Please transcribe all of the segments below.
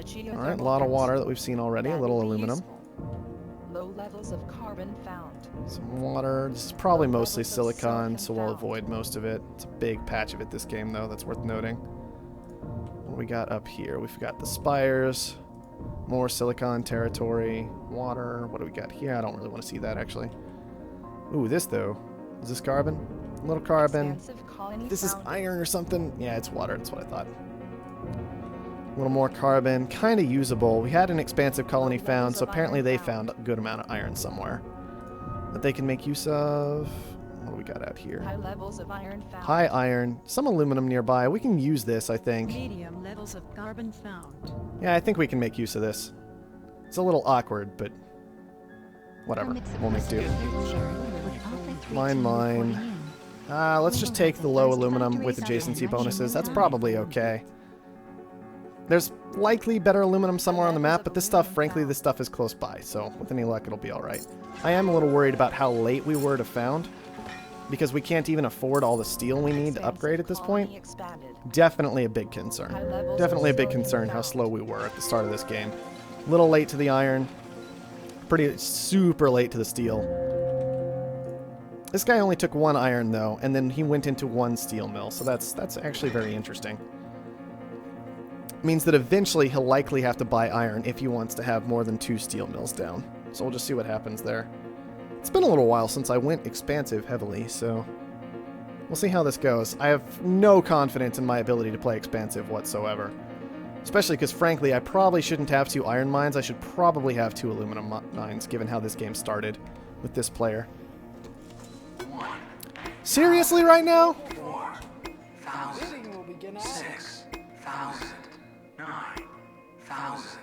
Alright, a lot of water that we've seen already. A little aluminum. Low levels of carbon found. Some water. This is probably mostly silicon, so we'll avoid most of it. It's a big patch of it this game, though. That's worth noting. What do we got up here? We've got the spires. More silicon territory. Water. What do we got here? I don't really want to see that, actually. Ooh, this, though. Is this carbon? A little carbon. This is iron or something. Yeah, it's water. That's what I thought. A little more carbon. Kind of usable. We had an expansive colony found, so apparently they found a good amount of iron somewhere that they can make use of. What do we got out here? High levels of iron found. High iron. Some aluminum nearby. We can use this, I think. Medium levels of carbon found. Yeah, I think we can make use of this. It's a little awkward, but whatever. We'll make do. Mine. Let's just take the low aluminum with adjacency bonuses. That's probably okay. There's likely better aluminum somewhere on the map, but this stuff, frankly, this stuff is close by, so with any luck, it'll be alright. I am a little worried about how late we were to found, because we can't even afford all the steel we need to upgrade at this point. Definitely a big concern. Definitely a big concern how slow we were at the start of this game. A little late to the iron. Pretty super late to the steel. This guy only took 1 iron, though, and then he went into 1 steel mill, so that's actually very interesting. Means that eventually he'll likely have to buy iron if he wants to have more than 2 steel mills down. So we'll just see what happens there. It's been a little while since I went expansive heavily, so we'll see how this goes. I have no confidence in my ability to play expansive whatsoever. Especially because, frankly, I probably shouldn't have 2 iron mines. I should probably have 2 aluminum mines, given how this game started with this player. Seriously right now? 4,000, 6,000, 9,000,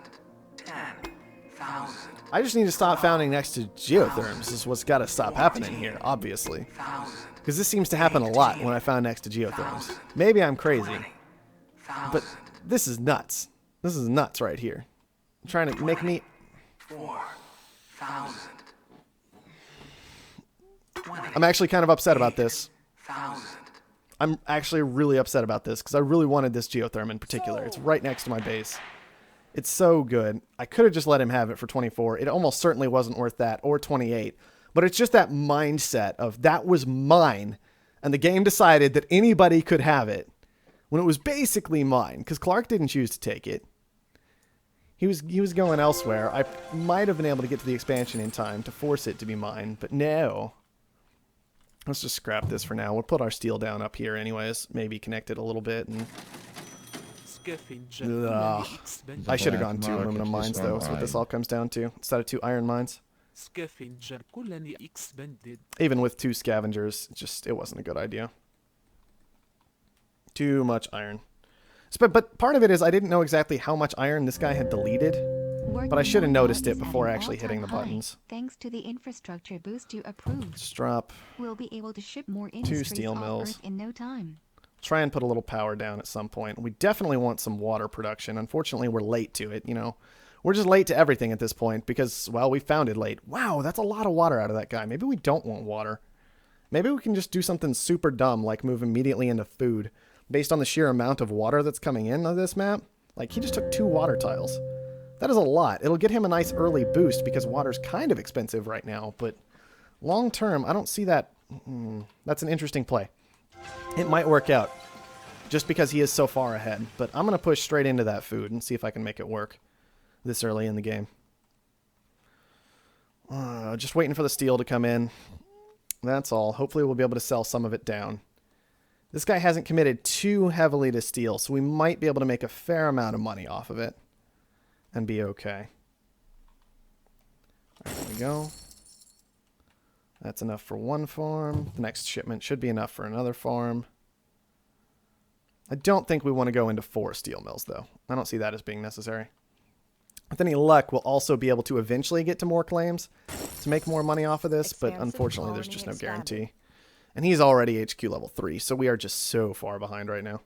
10,000. I just need to stop founding next to geotherms. This is what's got to stop happening here, obviously. Because this seems to happen a lot when I found next to geotherms. Maybe I'm crazy, but this is nuts. This is nuts right here. I'm trying to make me... 4,000. I'm actually kind of upset about this. I'm actually really upset about this because I really wanted this geotherm in particular. It's right next to my base. It's so good. I could have just let him have it for 24. It almost certainly wasn't worth that, or 28. But it's just that mindset of that was mine, and the game decided that anybody could have it when it was basically mine, because Clark didn't choose to take it. He was going elsewhere. I might have been able to get to the expansion in time to force it to be mine, but no. Let's just scrap this for now. We'll put our steel down up here anyways. Maybe connect it a little bit. And I should have gone 2 aluminum mines, though. That's what this all comes down to. Instead of 2 iron mines. Even with 2 scavengers, it wasn't a good idea. Too much iron. But part of it is I didn't know exactly how much iron this guy had deleted. But I should have noticed it before actually hitting the buttons. Thanks to the infrastructure boost you approved. Let's drop We'll be able to ship more 2 steel mills. Earth in no time. Try and put a little power down at some point. We definitely want some water production. Unfortunately, we're late to it, you know. We're just late to everything at this point because, well, we found it late. Wow, that's a lot of water out of that guy. Maybe we don't want water. Maybe we can just do something super dumb like move immediately into food based on the sheer amount of water that's coming in on this map. Like, he just took 2 water tiles. That is a lot. It'll get him a nice early boost because water's kind of expensive right now, but long term, I don't see that. That's an interesting play. It might work out just because he is so far ahead, but I'm going to push straight into that food and see if I can make it work this early in the game. Just waiting for the steel to come in. That's all. Hopefully we'll be able to sell some of it down. This guy hasn't committed too heavily to steel, so we might be able to make a fair amount of money off of it and be okay. There we go. That's enough for 1 farm. The next shipment should be enough for another farm. I don't think we want to go into 4 steel mills, though. I don't see that as being necessary. With any luck, we'll also be able to eventually get to more claims to make more money off of this, but unfortunately there's just no guarantee. And he's already HQ level 3, so we are just so far behind right now.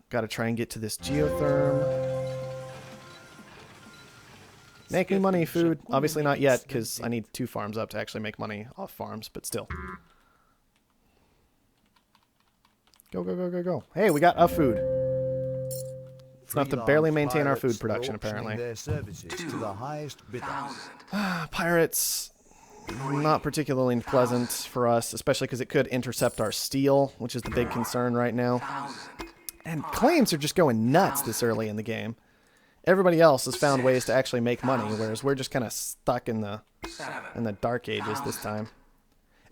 Got to try and get to this geotherm. Make me money, food. Obviously not yet, because I need 2 farms up to actually make money off farms, but still. Go, go, go, go, go. Hey, we got a food. It's enough to barely maintain our food production, apparently. Their services to the highest bidder. Pirates, not particularly pleasant for us, especially because it could intercept our steel, which is the big concern right now. And claims are just going nuts this early in the game. Everybody else has found ways to actually make money, whereas we're just kind of stuck in the dark ages this time.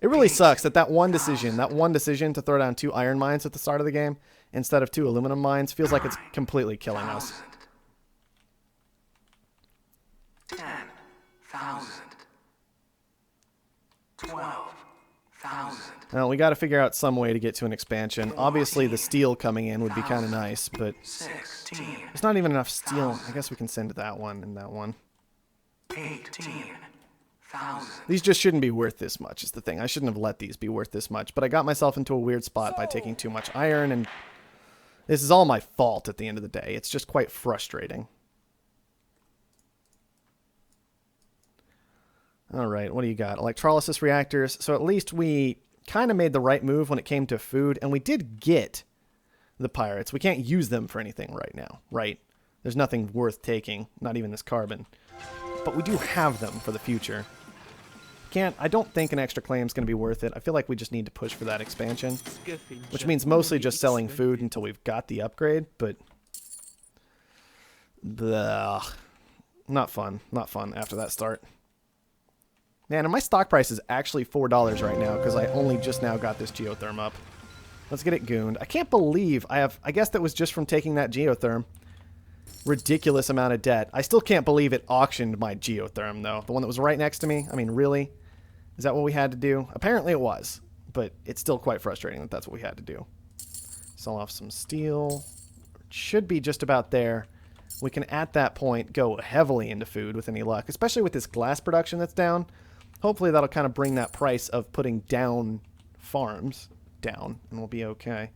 It really sucks that one decision to throw down 2 iron mines at the start of the game instead of 2 aluminum mines feels like it's completely killing us. 10,000. 12,000. Well, we got to figure out some way to get to an expansion. Obviously, the steel coming in would be kind of nice, but 16. there's not even enough steel. I guess we can send that one and that one. 18,000. These just shouldn't be worth this much, is the thing. I shouldn't have let these be worth this much, but I got myself into a weird spot by taking too much iron, and this is all my fault at the end of the day. It's just quite frustrating. All right, what do you got? Electrolysis reactors. So at least we kind of made the right move when it came to food, and we did get the pirates. We can't use them for anything right now, right? There's nothing worth taking, not even this carbon. But we do have them for the future. I don't think an extra claim is going to be worth it. I feel like we just need to push for that expansion, which means mostly just selling food until we've got the upgrade, but not fun after that start. Man, and my stock price is actually $4 right now because I only just now got this geotherm up. Let's get it gooned. I can't believe I guess that was just from taking that geotherm. Ridiculous amount of debt. I still can't believe it auctioned my geotherm, though. The one that was right next to me. I mean, really? Is that what we had to do? Apparently it was, but it's still quite frustrating that that's what we had to do. Sell off some steel. It should be just about there. We can, at that point, go heavily into food with any luck, especially with this glass production that's down. Hopefully that'll kind of bring that price of putting down farms down, and we'll be okay.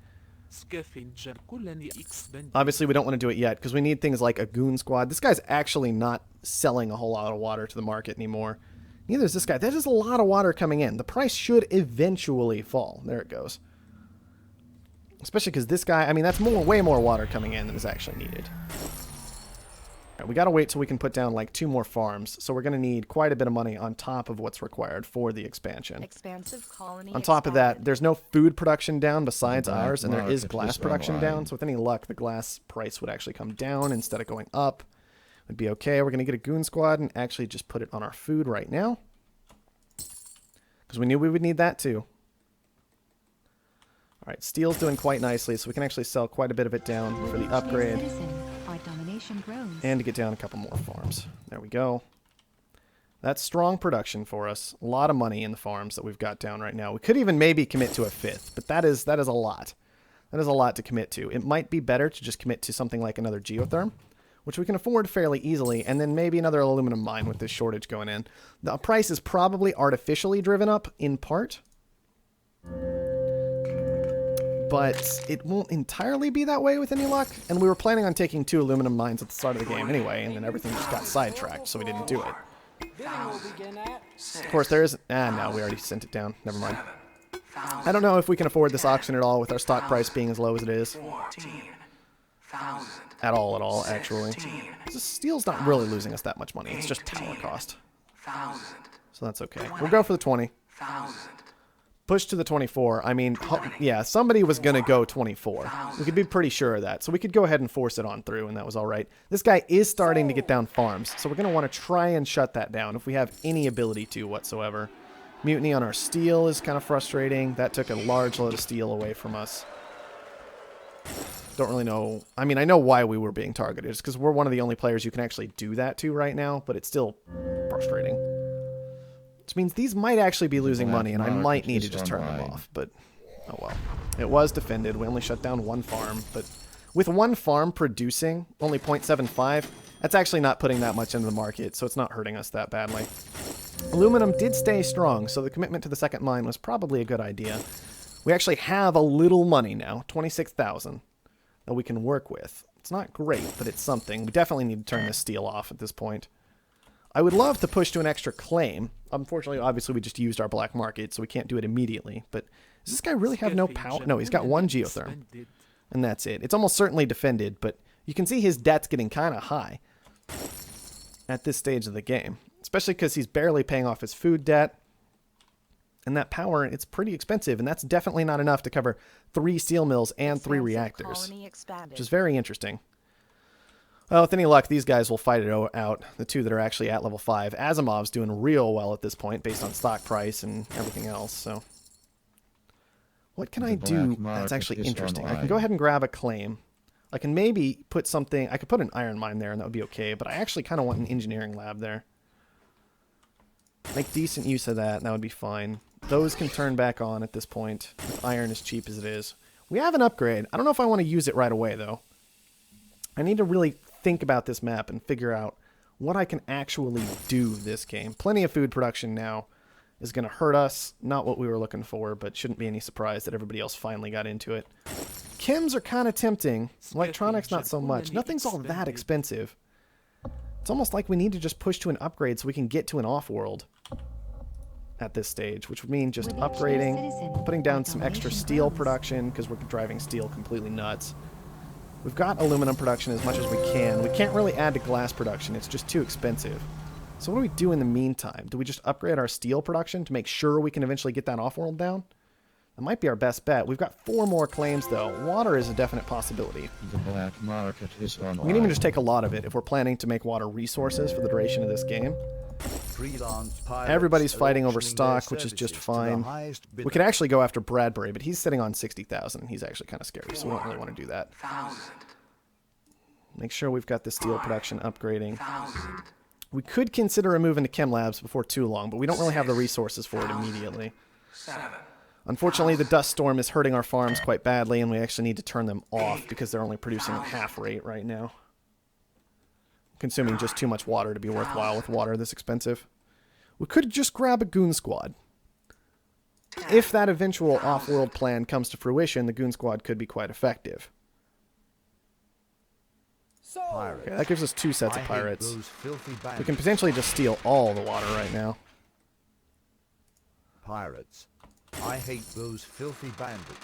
Obviously, we don't want to do it yet, because we need things like a goon squad. This guy's actually not selling a whole lot of water to the market anymore. Neither is this guy. There's a lot of water coming in. The price should eventually fall. There it goes. Especially because this guy, I mean, that's way more water coming in than is actually needed. We got to wait till we can put down like 2 more farms, so we're going to need quite a bit of money on top of what's required for the expansion. Expansive colony On top of that, expanded. there's no food production down besides Black ours, and there is market glass is production online. down, so with any luck, the glass price would actually come down instead of going up. Would be okay. We're going to get a goon squad and actually just put it on our food right now, because we knew we would need that too. Alright, steel's doing quite nicely, so we can actually sell quite a bit of it down for the With each new upgrade. citizen, our domination grows. And to get down a couple more farms. There we go. That's strong production for us. A lot of money in the farms that we've got down right now. We could even maybe commit to a 5th, but that is a lot. That is a lot to commit to. It might be better to just commit to something like another geotherm, which we can afford fairly easily, and then maybe another aluminum mine with this shortage going in. The price is probably artificially driven up in part, but it won't entirely be that way with any luck. And we were planning on taking 2 aluminum mines at the start of the game anyway, and then everything just got sidetracked, so we didn't do it. Of course, there is... no, we already sent it down. Never mind. I don't know if we can afford this auction at all with our stock price being as low as it is. 14,000. At all, actually. The steel's not really losing us that much money. It's just power cost. 1,000. So that's okay. We'll go for the 20. 1,000. Push to the 24. I mean, yeah, somebody was going to go 24. We could be pretty sure of that. So we could go ahead and force it on through, and that was all right. This guy is starting to get down farms, so we're going to want to try and shut that down if we have any ability to whatsoever. Mutiny on our steel is kind of frustrating. That took a large load of steel away from us. Don't really know. I mean, I know why we were being targeted. It's because we're one of the only players you can actually do that to right now, but it's still frustrating. Which means these might actually be losing money, and I might need to just turn them off, but oh well. It was defended. We only shut down 1 farm, but with 1 farm producing only 0.75, that's actually not putting that much into the market, so it's not hurting us that badly. Aluminum did stay strong, so the commitment to the second mine was probably a good idea. We actually have a little money now, 26,000, that we can work with. It's not great, but it's something. We definitely need to turn this steel off at this point. I would love to push to an extra claim. Unfortunately, obviously, we just used our black market, so we can't do it immediately. But does this guy really have no power? No, he's got 1 geotherm. And that's it. It's almost certainly defended, but You can see his debt's getting kind of high at this stage of the game, especially because he's barely paying off his food debt. And that power, it's pretty expensive, and that's definitely not enough to cover 3 steel mills and 3 reactors, which is very interesting. Well, with any luck, these guys will fight it out, the 2 that are actually at level 5. Asimov's doing real well at this point, based on stock price and everything else, so... What can I do that's actually interesting? I can go ahead and grab a claim. I can maybe put something... I could put an iron mine there, and that would be okay, but I actually kind of want an engineering lab there. Make decent use of that, and that would be fine. Those can turn back on at this point, with iron as cheap as it is. We have an upgrade. I don't know if I want to use it right away, though. I need to really think about this map and figure out what I can actually do this game. Plenty of food production now is going to hurt us. Not what we were looking for, but shouldn't be any surprise that everybody else finally got into it. Chems are kind of tempting. Electronics, not so much. Nothing's all that expensive. It's almost like we need to just push to an upgrade so we can get to an off-world at this stage, which would mean just upgrading, putting down some extra steel production, because we're driving steel completely nuts. We've got aluminum production as much as we can. We can't really add to glass production. It's just too expensive. So what do we do in the meantime? Do we just upgrade our steel production to make sure we can eventually get that off-world down? That might be our best bet. We've got 4 more claims, though. Water is a definite possibility. The black market is on. We can even just take a lot of it if we're planning to make water resources for the duration of this game. Everybody's fighting over stock, which is just fine. We could actually go after Bradbury, but he's sitting on 60,000. He's actually kind of scary, so we don't really want to do that. Make sure we've got the steel production upgrading. We could consider removing the chem labs before too long, but we don't really have the resources for it immediately. Unfortunately, the dust storm is hurting our farms quite badly, and we actually need to turn them off because they're only producing at half rate right now. Consuming just too much water to be worthwhile with water this expensive. We could just grab a goon squad. If that eventual off-world plan comes to fruition, the goon squad could be quite effective. Okay, that gives us 2 sets of pirates. We can potentially just steal all the water right now. Pirates. I hate those filthy bandits.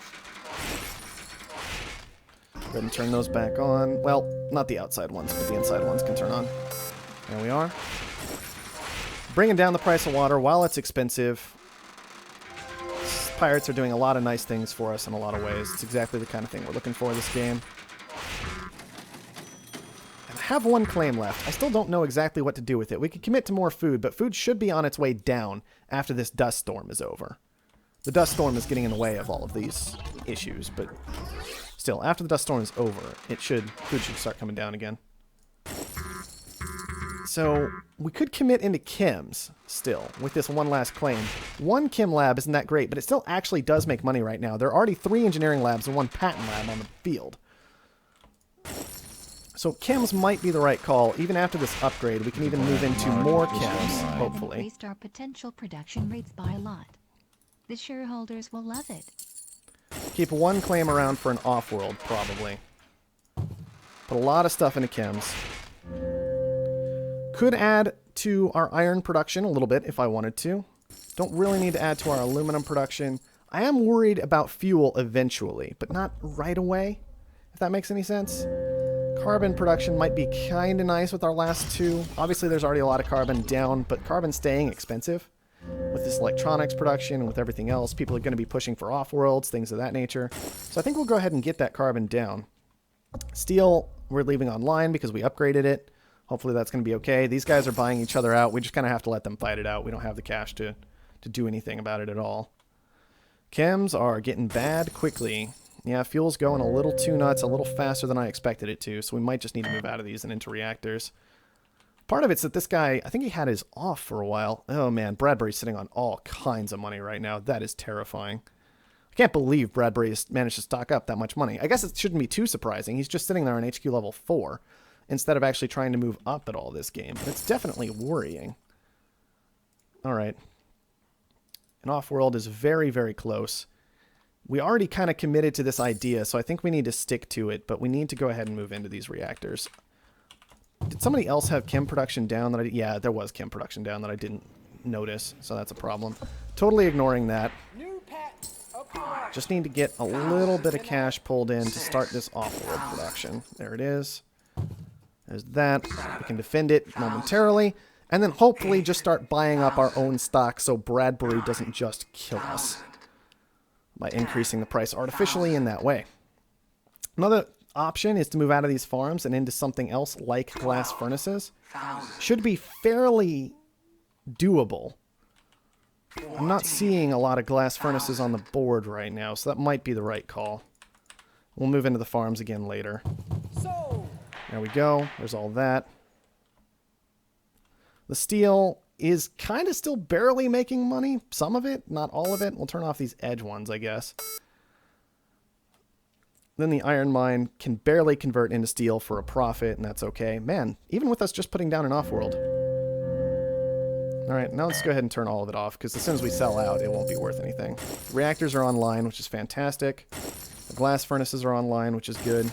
Go ahead and turn those back on. Well, not the outside ones, but the inside ones can turn on. There we are. Bringing down the price of water while it's expensive. Pirates are doing a lot of nice things for us in a lot of ways. It's exactly the kind of thing we're looking for this game. And I have 1 claim left. I still don't know exactly what to do with it. We could commit to more food, but food should be on its way down after this dust storm is over. The dust storm is getting in the way of all of these issues, but still, after the dust storm is over, food should start coming down again. So, we could commit into chems still with this 1 last claim. 1 chem lab isn't that great, but it still actually does make money right now. There are already 3 engineering labs and 1 patent lab on the field. So chems might be the right call. Even after this upgrade, we can even move into more chems, hopefully. Increased our potential production rates by a lot. The shareholders will love it. Keep 1 claim around for an off-world, probably. Put a lot of stuff into chems. Could add to our iron production a little bit if I wanted to. Don't really need to add to our aluminum production. I am worried about fuel eventually, but not right away, if that makes any sense. Carbon production might be kind of nice with our last 2. Obviously, there's already a lot of carbon down, but carbon's staying expensive. With this electronics production and with everything else, people are going to be pushing for off-worlds, things of that nature. So I think we'll go ahead and get that carbon down. Steel, we're leaving online because we upgraded it. Hopefully that's going to be okay. These guys are buying each other out. We just kind of have to let them fight it out. We don't have the cash to do anything about it at all. Chems are getting bad quickly. Yeah, fuel's going a little too nuts, a little faster than I expected it to, so we might just need to move out of these and into reactors. Part of it's that this guy, I think he had his off for a while. Oh man, Bradbury's sitting on all kinds of money right now. That is terrifying. I can't believe Bradbury has managed to stock up that much money. I guess it shouldn't be too surprising. He's just sitting there on HQ level 4 instead of actually trying to move up at all this game. But it's definitely worrying. Alright. An off-world is very, very close. We already kind of committed to this idea, so I think we need to stick to it, but we need to go ahead and move into these reactors. Did somebody else have chem production down that yeah, there was chem production down that I didn't notice, so that's a problem. Totally ignoring that. Just need to get a little bit of cash pulled in to start this off-world production. There it is. There's that. We can defend it momentarily. And then hopefully just start buying up our own stock so Bradbury doesn't just kill us by increasing the price artificially in that way. Another option is to move out of these farms and into something else like glass furnaces. Should be fairly doable. I'm not seeing a lot of glass furnaces on the board right now, so that might be the right call. We'll move into the farms again later. There we go. There's all that. The steel is kind of still barely making money. Some of it, not all of it. We'll turn off these edge ones, I guess. Then the iron mine can barely convert into steel for a profit, and that's okay. Man, even with us just putting down an Offworld. Alright, now let's go ahead and turn all of it off, because as soon as we sell out, it won't be worth anything. The reactors are online, which is fantastic. The glass furnaces are online, which is good.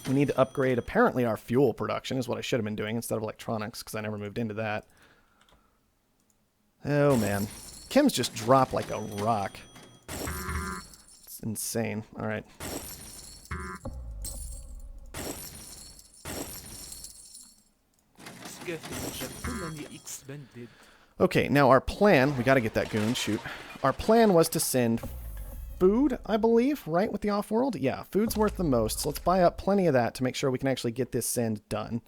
We need to upgrade, apparently, our fuel production is what I should have been doing instead of electronics, because I never moved into that. Oh, man. Chems just drop like a rock. It's insane. Alright. Okay, now our plan... We gotta get that goon, shoot. Our plan was to send... food, I believe, right, with the Offworld? Yeah, food's worth the most, so let's buy up plenty of that to make sure we can actually get this send done.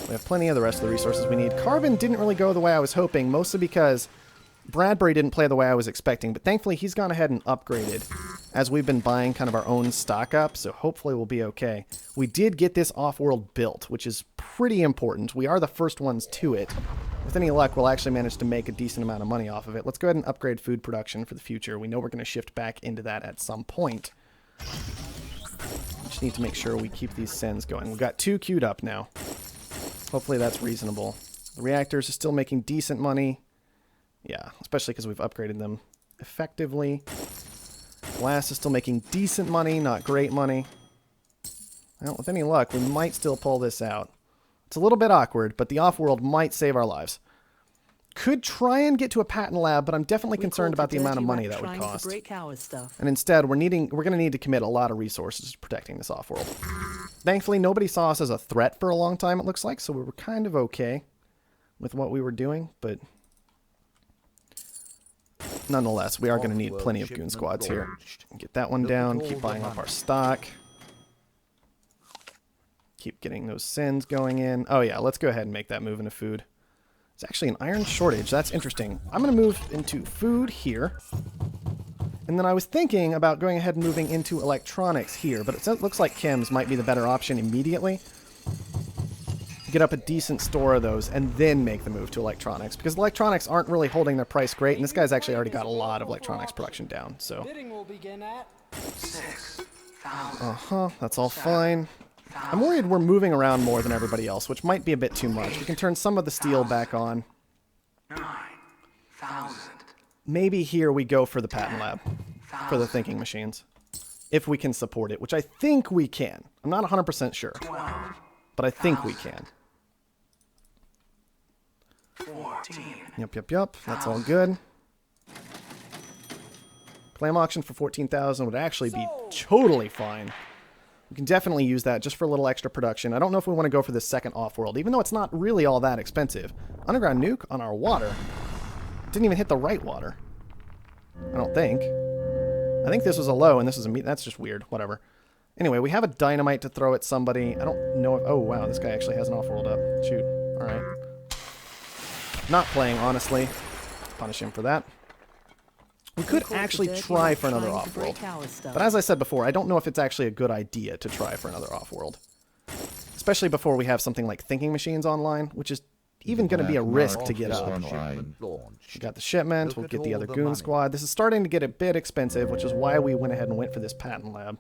We have plenty of the rest of the resources we need. Carbon didn't really go the way I was hoping, mostly because Bradbury didn't play the way I was expecting, but thankfully he's gone ahead and upgraded as we've been buying kind of our own stock up, so hopefully we'll be okay. We did get this Offworld built, which is pretty important. We are the first ones to it. With any luck, we'll actually manage to make a decent amount of money off of it. Let's go ahead and upgrade food production for the future. We know we're going to shift back into that at some point. We just need to make sure we keep these sends going. We've got 2 queued up now. Hopefully that's reasonable. The reactors are still making decent money. Yeah, especially because we've upgraded them effectively. Glass is still making decent money, not great money. Well, with any luck, we might still pull this out. It's a little bit awkward, but the Offworld might save our lives. Could try and get to a patent lab, but I'm definitely concerned about the amount of money that would cost. And instead, we're going to need to commit a lot of resources to protecting this Offworld. Thankfully, nobody saw us as a threat for a long time, it looks like, so we were kind of okay with what we were doing, but nonetheless, we are going to need plenty of goon squads here. Get that one down, keep buying up our stock. Keep getting those sends going in. Oh yeah, let's go ahead and make that move into food. It's actually an iron shortage. That's interesting. I'm going to move into food here. And then I was thinking about going ahead and moving into electronics here, but it looks like chems might be the better option immediately. Get up a decent store of those and then make the move to electronics, because electronics aren't really holding their price great, and this guy's actually already got a lot of electronics production down, so. That's all fine. I'm worried we're moving around more than everybody else, which might be a bit too much. We can turn some of the steel back on. 9,000. Maybe here we go for the patent lab, for the thinking machines, if we can support it, which I think we can. I'm not 100% sure, but I think we can. 14. Yep. That's all good. Claim auction for 14,000 would actually be totally fine. We can definitely use that just for a little extra production. I don't know if we want to go for this second Offworld, even though it's not really all that expensive. Underground nuke on our water. Didn't even hit the right water. I don't think. I think this was a low and this is a... That's just weird. Whatever. Anyway, we have a dynamite to throw at somebody. I don't know if... Oh, wow. This guy actually has an Offworld up. Shoot. Alright. Not playing, honestly. Punish him for that. We could actually try for another Offworld. But as I said before, I don't know if it's actually a good idea to try for another Offworld. Especially before we have something like thinking machines online, which is even going to be a risk to get up. We got the shipment, we'll get the other goon squad. This is starting to get a bit expensive, which is why we went ahead and went for this patent lab.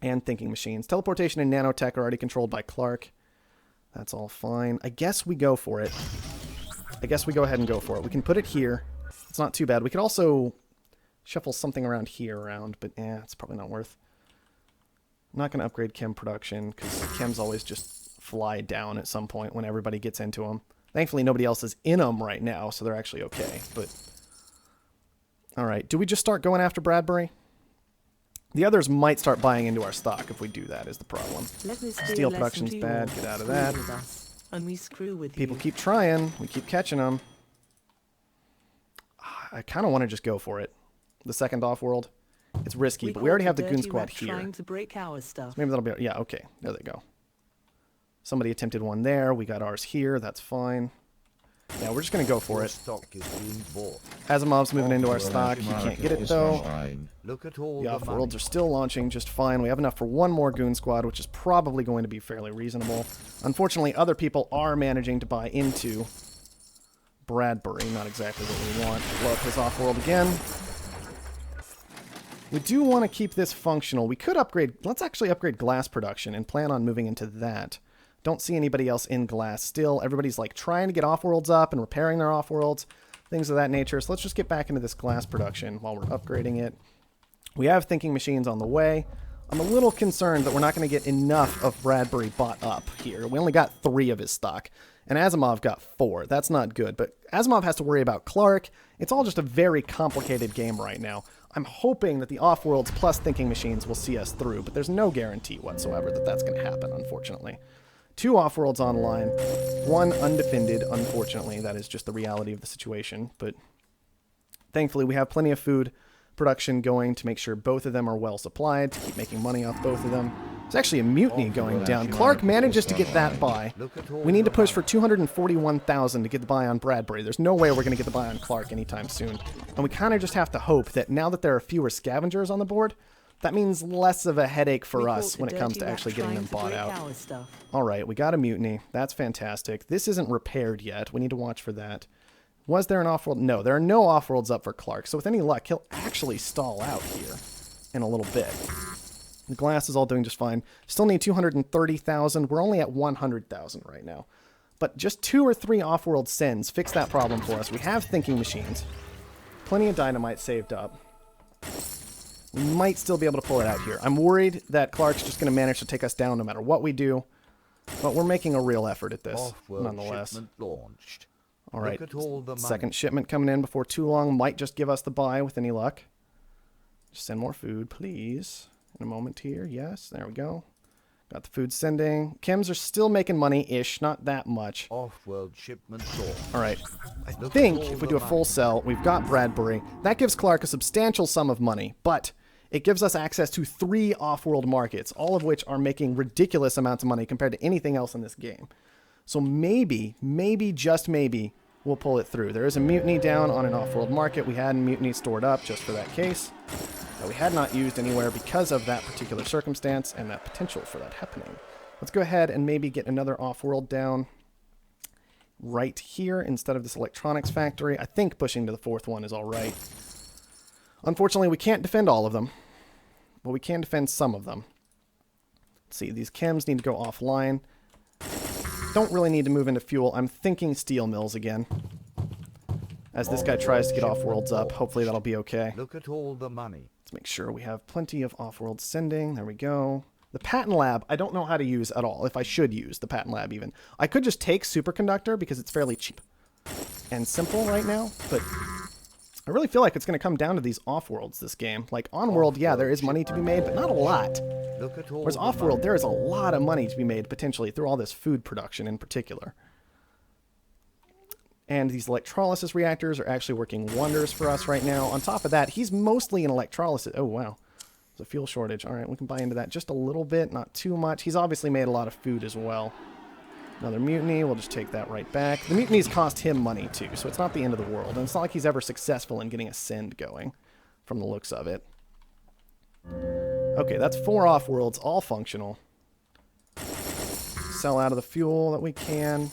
And thinking machines. Teleportation and nanotech are already controlled by Clark. That's all fine. I guess we go for it. I guess we go ahead and go for it. We can put it here. It's not too bad. We could also shuffle something around here but it's probably not worth. I'm not going to upgrade chem production because chems always just fly down at some point when everybody gets into them. Thankfully, nobody else is in them right now, so they're actually okay. But all right, do we just start going after Bradbury? The others might start buying into our stock if we do that, is the problem. Let this be Steel a lesson production's to you bad. all. Get out of Screw that. with us, and we screw with People you. keep trying. We keep catching them. I kind of want to just go for it. The second Offworld. It's risky, but we already have the goon squad here. Trying to break our stuff. Maybe that'll be... Yeah, okay. There they go. Somebody attempted one there. We got ours here. That's fine. Yeah, we're just going to go for Your it. stock is being bought. Asimov's moving into our stock. He can't get it, though. Look at all The the Offworlds money. are still launching just fine. We have enough for one more goon squad, which is probably going to be fairly reasonable. Unfortunately, other people are managing to buy into Bradbury. Not exactly what we want. Blow up his Offworld again. We do want to keep this functional. We could upgrade... Let's actually upgrade glass production and plan on moving into that. Don't see anybody else in glass still. Everybody's like trying to get Offworlds up and repairing their Offworlds, things of that nature. So let's just get back into this glass production while we're upgrading it. We have thinking machines on the way. I'm a little concerned that we're not going to get enough of Bradbury bought up here. We only got 3 of his stock, and Asimov got 4. That's not good, but Asimov has to worry about Clark. It's all just a very complicated game right now. I'm hoping that the Offworlds plus thinking machines will see us through, but there's no guarantee whatsoever that that's going to happen, unfortunately. 2 Offworlds online, 1 undefended, unfortunately. That is just the reality of the situation, but thankfully we have plenty of food production going to make sure both of them are well supplied, to keep making money off both of them. There's actually a mutiny going down. Clark manages to get that buy. We need to push for 241,000 to get the buy on Bradbury. There's no way we're going to get the buy on Clark anytime soon. And we kind of just have to hope that now that there are fewer scavengers on the board, that means less of a headache for us when it comes to actually getting them bought out. All right, we got a mutiny. That's fantastic. This isn't repaired yet. We need to watch for that. Was there an Offworld? No, there are no Offworlds up for Clark. So with any luck, he'll actually stall out here in a little bit. The glass is all doing just fine. Still need 230,000. We're only at 100,000 right now. But just 2 or 3 Offworld sends fix that problem for us. We have thinking machines. Plenty of dynamite saved up. We might still be able to pull it out here. I'm worried that Clark's just going to manage to take us down no matter what we do. But we're making a real effort at this, Offworld nonetheless. shipment launched. All right, Look at all the money. second shipment coming in before too long might just give us the buy with any luck. Just send more food, please. In a moment here. Yes, there we go. Got the food sending. Chems are still making money-ish, not that much. Offworld shipment launched. All right. I Look think at all if we the do a full money. sell, we've got Bradbury. That gives Clark a substantial sum of money, but it gives us access to 3 off-world markets, all of which are making ridiculous amounts of money compared to anything else in this game. So maybe, just maybe, we'll pull it through. There is a mutiny down on an off-world market. We had a mutiny stored up just for that case that we had not used anywhere because of that particular circumstance and that potential for that happening. Let's go ahead and maybe get another off-world down right here instead of this electronics factory. I think pushing to the 4th one is all right. Unfortunately, we can't defend all of them, but we can defend some of them. Let's see, these chems need to go offline. Don't really need to move into fuel. I'm thinking steel mills again. As this guy tries to get off-worlds up. Hopefully that'll be okay. Look at all the money. Let's make sure we have plenty of off-world sending. There we go. The patent lab, I don't know how to use at all, if I should use the patent lab even. I could just take superconductor because it's fairly cheap and simple right now, but I really feel like it's going to come down to these off-worlds this game. Like, on-world, yeah, there is money to be made, but not a lot. Look at all Whereas the off-world, money. there is a lot of money to be made, potentially, through all this food production in particular. And these electrolysis reactors are actually working wonders for us right now. On top of that, he's mostly in electrolysis. Oh, wow. There's a fuel shortage. All right, we can buy into that just a little bit, not too much. He's obviously made a lot of food as well. Another mutiny. We'll just take that right back. The mutinies cost him money, too, so it's not the end of the world. And it's not like he's ever successful in getting a send going, from the looks of it. Okay, that's 4 off-worlds, all functional. Sell out of the fuel that we can.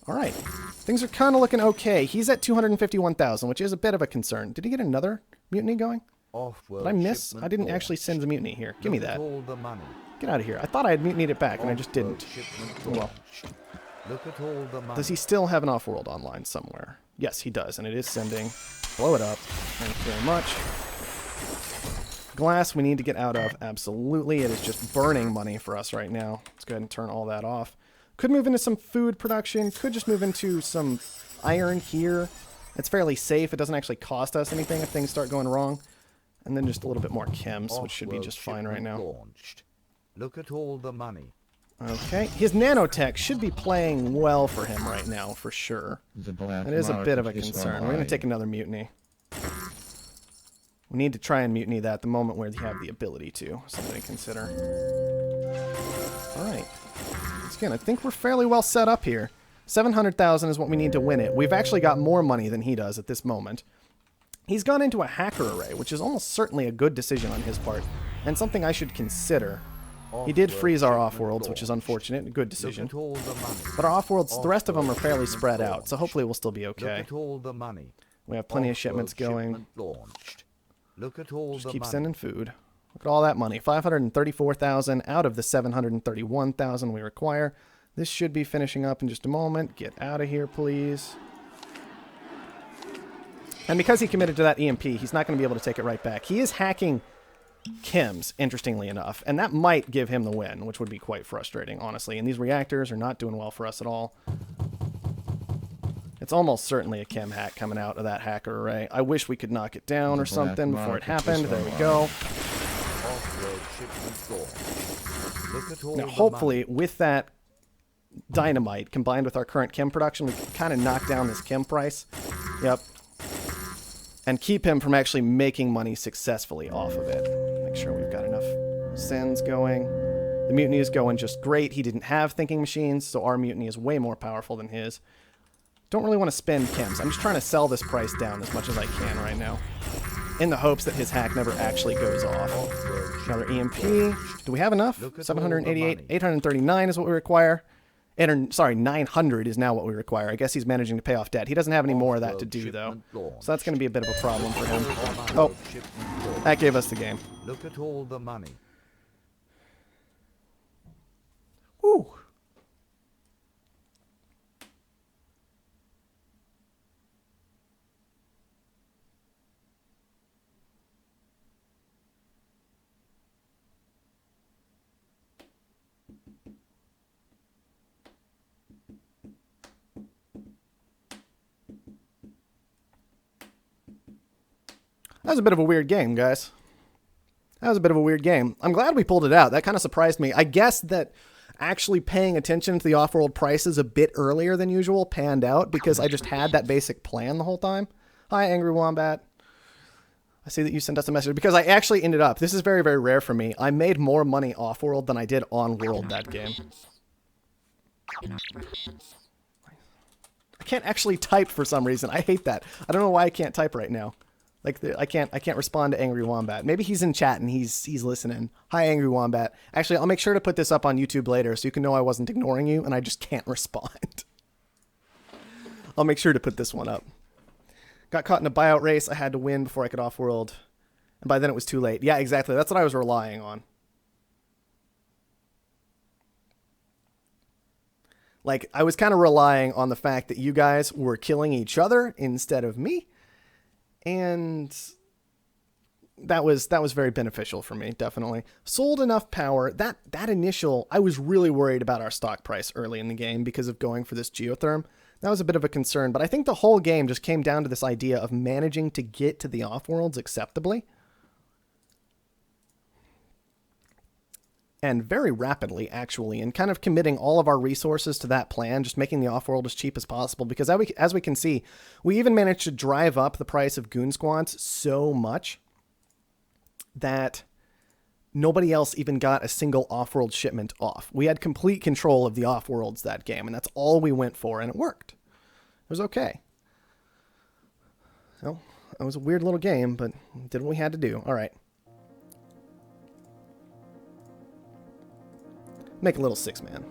All right. Things are kind of looking okay. He's at 251,000, which is a bit of a concern. Did he get another mutiny going? Offworld Did I miss? shipment I didn't launched. actually send the mutiny here. Give me Look at that. all the money. Get out of here. I thought I had mutinied it back, and I just Offworld didn't. shipment Oh, well. launched. Look at all the money. Does he still have an off-world online somewhere? Yes, he does, and it is sending. Blow it up. Thank you very much. Glass we need to get out of. Absolutely. It is just burning money for us right now. Let's go ahead and turn all that off. Could move into some food production. Could just move into some iron here. It's fairly safe. It doesn't actually cost us anything if things start going wrong. And then just a little bit more chems, which should be Offworld just fine right shipment now. Launched. Look at all the money. Okay, his nanotech should be playing well for him right now, for sure. That is a bit of a concern. We're going to take another mutiny. We need to try and mutiny that the moment where we have the ability to. Something to consider. Alright. Again, I think we're fairly well set up here. 700,000 is what we need to win it. We've actually got more money than he does at this moment. He's gone into a hacker array, which is almost certainly a good decision on his part, and something I should consider. He did freeze our Offworlds, which is unfortunate. A good decision. But our Offworlds, the rest of them are fairly spread out, so hopefully we'll still be okay. Look at all the money. We have plenty of shipments going. Launched. Look at all Just the keep money. sending food. Look at all that money. 534,000 out of the 731,000 we require. This should be finishing up in just a moment. Get out of here, please. And because he committed to that EMP, he's not going to be able to take it right back. He is hacking chems, interestingly enough, and that might give him the win, which would be quite frustrating, honestly. And these reactors are not doing well for us at all. It's almost certainly a chem hack coming out of that hacker array. I wish we could knock it down or something before it happened. There we go. Now, hopefully, with that dynamite combined with our current chem production, we can kind of knock down this chem price. Yep. And keep him from actually making money successfully off of it. Make sure we've got enough sends going. The mutiny is going just great. He didn't have thinking machines, so our mutiny is way more powerful than his. Don't really want to spend chems. I'm just trying to sell this price down as much as I can right now, in the hopes that his hack never actually goes off. Another EMP. Do we have enough? 788, 839 is what we require. 900 is now what we require. I guess he's managing to pay off debt. He doesn't have any more of that to do, though. So that's going to be a bit of a problem for him. Oh, that gave us the game. Look at all the money. Woo. That was a bit of a weird game, guys. That was a bit of a weird game. I'm glad we pulled it out. That kind of surprised me. I guess that actually paying attention to the off-world prices a bit earlier than usual panned out because I just had that basic plan the whole time. Hi, Angry Wombat. I see that you sent us a message because I actually ended up, this is very, very rare for me, I made more money off-world than I did on-world that game. I can't actually type for some reason. I hate that. I don't know why I can't type right now. Like I can't respond to Angry Wombat. Maybe he's in chat and he's listening. Hi, Angry Wombat. Actually, I'll make sure to put this up on YouTube later so you can know I wasn't ignoring you and I just can't respond. I'll make sure to put this one up. Got caught in a buyout race. I had to win before I could off-world. And by then it was too late. Yeah, exactly. That's what I was relying on. Like, I was kind of relying on the fact that you guys were killing each other instead of me. And that was very beneficial for me, definitely. Sold enough power. That initial, I was really worried about our stock price early in the game because of going for this geotherm. That was a bit of a concern, but I think the whole game just came down to this idea of managing to get to the off-worlds acceptably. And very rapidly, actually, and kind of committing all of our resources to that plan, just making the off-world as cheap as possible. Because as we can see, we even managed to drive up the price of Goon Squads so much that nobody else even got a single off-world shipment off. We had complete control of the off-worlds that game, and that's all we went for, and it worked. It was okay. So, it was a weird little game, but did what we had to do. All right. Make a little 6-man.